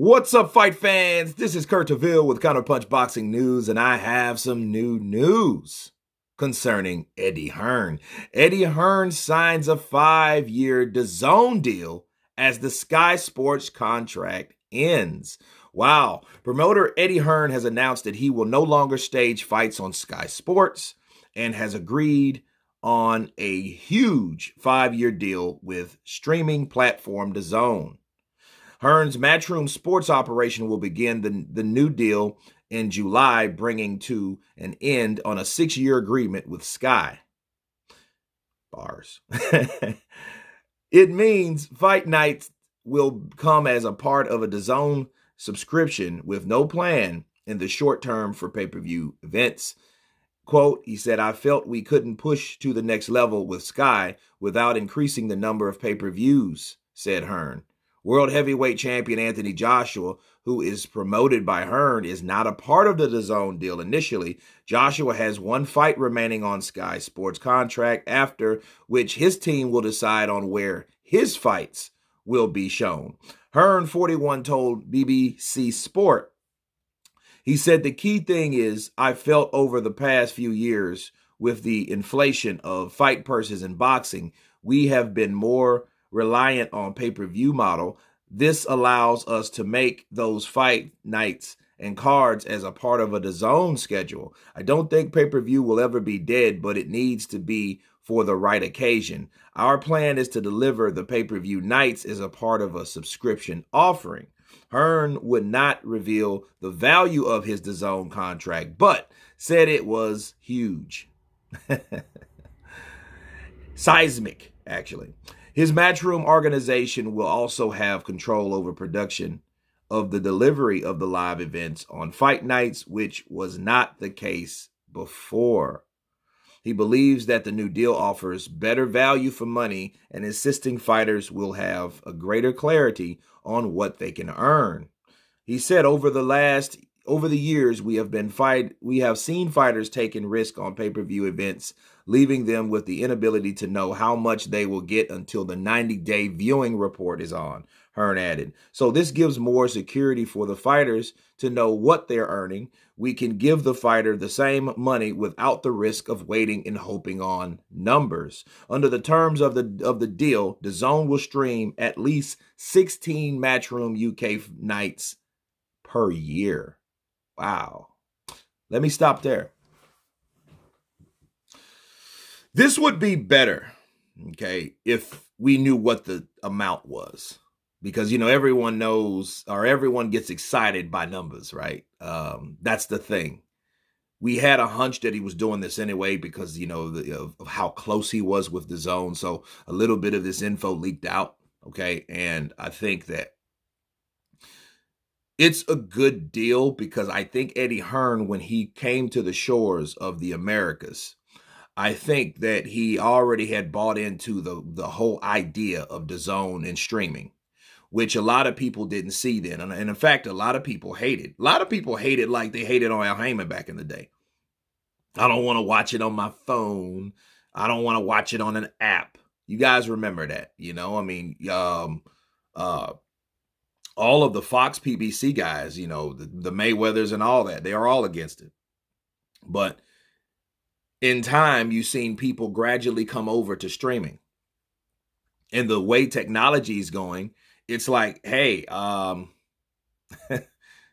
What's up, fight fans? This is Kurt Taville with Counterpunch Boxing News, and I have some new news concerning Eddie Hearn. Eddie Hearn signs a 5-year Dazn deal as the Sky Sports contract ends. Wow. Promoter Eddie Hearn has announced that he will no longer stage fights on Sky Sports and has agreed on a huge 5-year deal with streaming platform Dazn. Hearn's Matchroom Sports operation will begin the new deal in July, bringing to an end on a 6-year agreement with Sky. Bars. It means fight nights will come as a part of a Dazn subscription with no plan in the short term for pay-per-view events. Quote, he said, I felt we couldn't push to the next level with Sky without increasing the number of pay-per-views, said Hearn. World heavyweight champion Anthony Joshua, who is promoted by Hearn, is not a part of the Dazn deal initially. Joshua has one fight remaining on Sky Sports contract, after which his team will decide on where his fights will be shown. Hearn, 41, told BBC Sport, he said, the key thing is I felt over the past few years with the inflation of fight purses in boxing, we have been more reliant on pay-per-view model. This allows us to make those fight nights and cards as a part of a Dazn schedule. I don't think pay-per-view will ever be dead, but it needs to be for the right occasion. Our plan is to deliver the pay-per-view nights as a part of a subscription offering. Hearn would not reveal the value of his Dazn contract, but said it was huge. Seismic, actually. His Matchroom organization will also have control over production of the delivery of the live events on fight nights, which was not the case before. He believes that the new deal offers better value for money, and assisting fighters will have a greater clarity on what they can earn. He said, over the years, we have seen fighters taking risk on pay-per-view events, leaving them with the inability to know how much they will get until the 90-day viewing report is on, Hearn added. So this gives more security for the fighters to know what they're earning. We can give the fighter the same money without the risk of waiting and hoping on numbers. Under the terms of the deal, Dazn will stream at least 16 Matchroom UK nights per year. Wow. Let me stop there. This would be better, okay, if we knew what the amount was. Because, you know, everyone knows, or everyone gets excited by numbers, right? That's the thing. We had a hunch that he was doing this anyway because, you know, of how close he was with Dazn. So a little bit of this info leaked out, okay? And I think that it's a good deal because I think Eddie Hearn, when he came to the shores of the Americas, I think that he already had bought into the whole idea of Dazn and streaming, which a lot of people didn't see then. And in fact, a lot of people hated. A lot of people hated like they hated on Al Heyman back in the day. I don't want to watch it on my phone. I don't want to watch it on an app. You guys remember that, you know? I mean, all of the Fox PBC guys, you know, the Mayweathers and all that, they are all against it. But in time, you've seen people gradually come over to streaming. And the way technology is going, it's like, hey,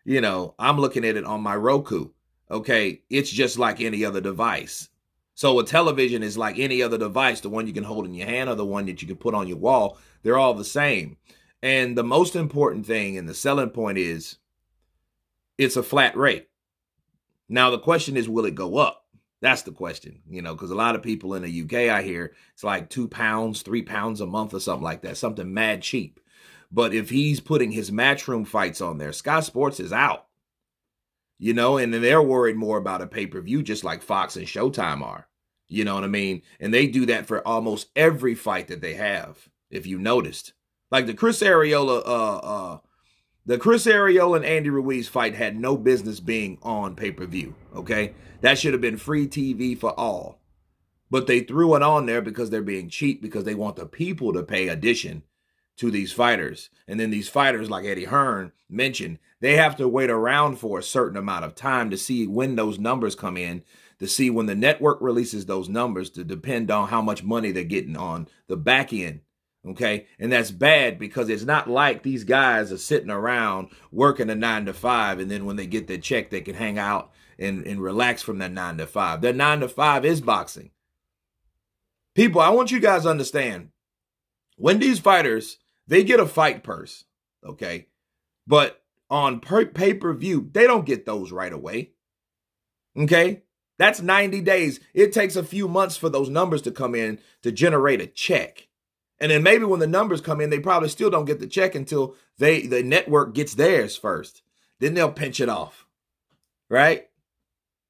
you know, I'm looking at it on my Roku. Okay, it's just like any other device. So a television is like any other device, the one you can hold in your hand or the one that you can put on your wall. They're all the same. And the most important thing and the selling point is it's a flat rate. Now, the question is, will it go up? That's the question, you know, because a lot of people in the UK, I hear it's like £2, £3 a month or something like that, something mad cheap. But if he's putting his Matchroom fights on there, Sky Sports is out, you know, and then they're worried more about a pay-per-view, just like Fox and Showtime are, you know what I mean? And they do that for almost every fight that they have, if you noticed. Like the Chris Arreola and Andy Ruiz fight had no business being on pay-per-view, okay? That should have been free TV for all. But they threw it on there because they're being cheap, because they want the people to pay addition to these fighters. And then these fighters, like Eddie Hearn mentioned, they have to wait around for a certain amount of time to see when those numbers come in, to see when the network releases those numbers, to depend on how much money they're getting on the back end. Okay. And that's bad because it's not like these guys are sitting around working a 9 to 5. And then when they get their check, they can hang out and relax from their 9 to 5. Their 9 to 5 is boxing. People, I want you guys to understand, when these fighters, they get a fight purse, okay? But on pay-per-view, they don't get those right away, okay? That's 90 days. It takes a few months for those numbers to come in to generate a check. And then maybe when the numbers come in, they probably still don't get the check until the network gets theirs first. Then they'll pinch it off, right?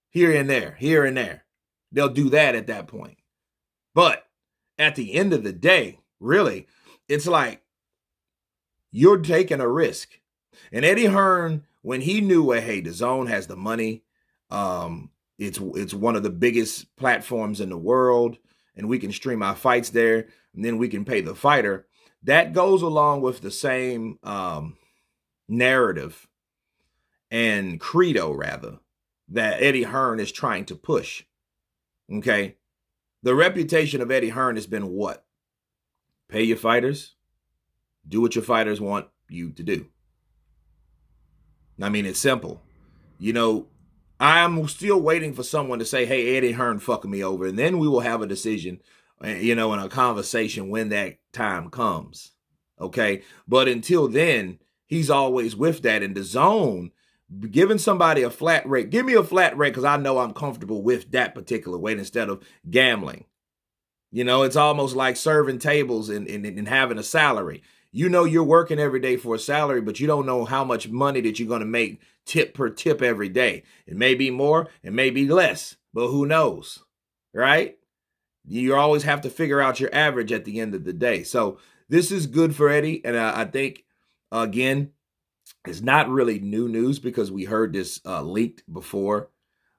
Here and there, here and there. They'll do that at that point. But at the end of the day, really, it's like you're taking a risk. And Eddie Hearn, when he knew, well, hey, Dazn has the money, it's one of the biggest platforms in the world, and we can stream our fights there, and then we can pay the fighter. That goes along with the same narrative and credo, rather, that Eddie Hearn is trying to push. Okay? The reputation of Eddie Hearn has been what? Pay your fighters, do what your fighters want you to do. I mean, it's simple. You know, I'm still waiting for someone to say, hey, Eddie Hearn fucking me over. And then we will have a decision, you know, in a conversation when that time comes. Okay. But until then, he's always with that. In the zone, giving somebody a flat rate. Give me a flat rate because I know I'm comfortable with that particular weight instead of gambling. You know, it's almost like serving tables and having a salary. You know you're working every day for a salary, but you don't know how much money that you're going to make tip per tip every day. It may be more, it may be less, but who knows, right? You always have to figure out your average at the end of the day. So this is good for Eddie, and I think, again, it's not really new news because we heard this leaked before.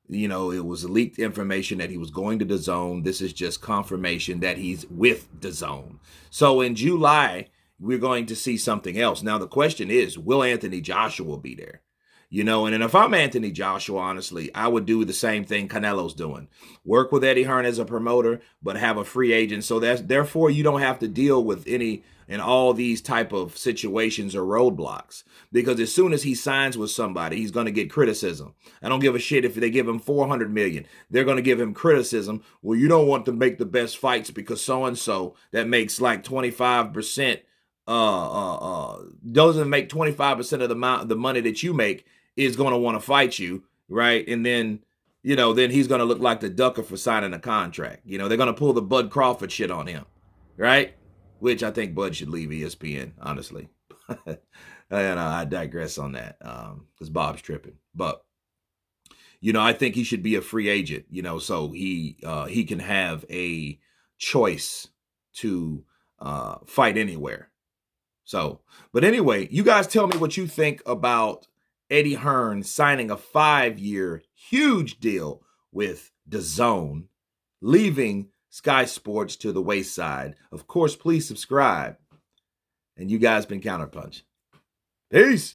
You know, it was leaked information that he was going to Dazn. This is just confirmation that he's with Dazn. So in July, we're going to see something else. Now, the question is, will Anthony Joshua be there? You know, and if I'm Anthony Joshua, honestly, I would do the same thing Canelo's doing. Work with Eddie Hearn as a promoter, but have a free agent. So therefore you don't have to deal with any and all these type of situations or roadblocks. Because as soon as he signs with somebody, he's going to get criticism. I don't give a shit if they give him $400 million. They're going to give him criticism. Well, you don't want to make the best fights because so-and-so that makes like 25% doesn't make 25% of the money that you make is going to want to fight you, right? And then, you know, then he's going to look like the ducker for signing a contract. You know, they're going to pull the Bud Crawford shit on him, right? Which I think Bud should leave ESPN, honestly. And I digress on that because Bob's tripping. But, you know, I think he should be a free agent, you know, so he can have a choice to fight anywhere. So, but anyway, you guys tell me what you think about Eddie Hearn signing a 5-year huge deal with Dazn, leaving Sky Sports to the wayside. Of course, please subscribe. And you guys been Counterpunch. Peace.